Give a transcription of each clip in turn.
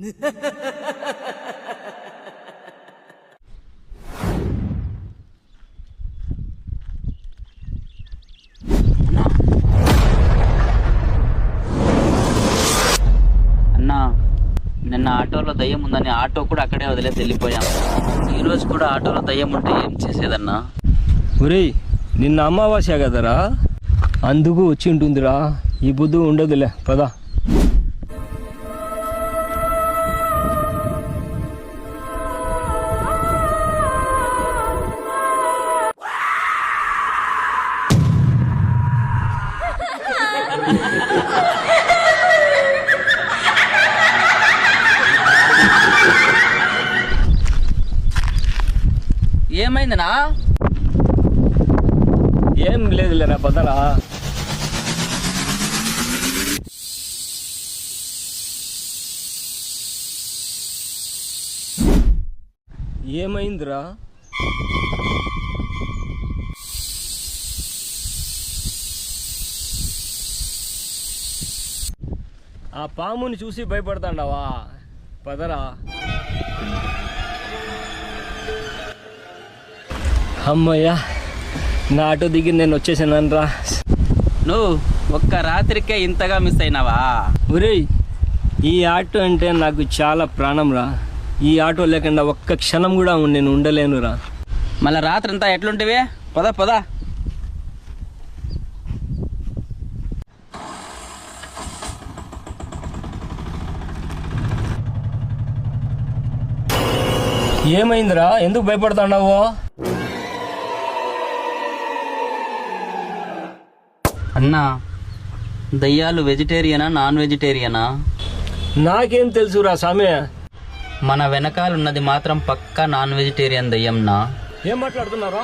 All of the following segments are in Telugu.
అన్నా, నిన్న ఆటోలో దయ్యం ఉందని ఆటో కూడా అక్కడే వదిలేసి వెళ్ళిపోయాం. ఈ రోజు కూడా ఆటోలో దయ్యం ఉంటే ఏం చేసేదన్నా? ఒరేయ్, నిన్న అమావాస్య కదరా, అందుకు వచ్చి ఉంటుందిరా. ఈ బుద్ధు ఉండదులే, పదా. ఏమైందనా? ఏం లేదులేరా, పదరా. ఏమైందిరా? ఆ పాముని చూసి భయపడతాండావా? పదరా. అమ్మయ్యా, నా ఆటో దిగి నేను వచ్చేసానరా. నువ్వు ఒక్క రాత్రికే ఇంతగా మిస్ అయినావా? ఒరేయ్, ఈ ఆటో అంటే నాకు చాలా ప్రాణంరా. ఈ ఆటో లేకుండా ఒక్క క్షణం కూడా నేను ఉండలేనురా. మళ్ళీ రాత్రంతా ఎట్లుంటివే? పద పద. ఏమైందిరా? ఎందుకు భయపడుతున్నావు? అన్నా, దయ్యాలు వెజిటేరియనా నాన్ వెజిటేరియనా? నాకేం తెలుసురా స్వామి. మన వెనకాలన్నది మాత్రం పక్కా నాన్ వెజిటేరియన్ దయ్యంనా. ఏం మాట్లాడుతున్నారా?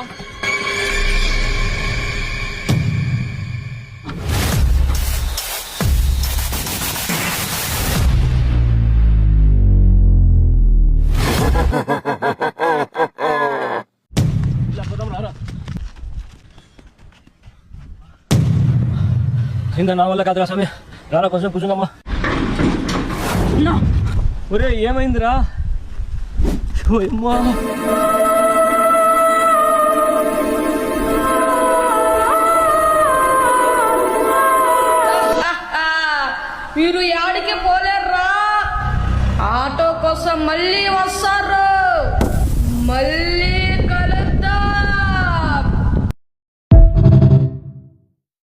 ఇంకా నా వల్ల కాదురా స్వామి, రారా కొంచెం కూర్చున్నామా. ఒరే, ఏమైందిరా? మీరు యాడికి పోలేర్రా, ఆటో కోసం మళ్ళీ వస్తా.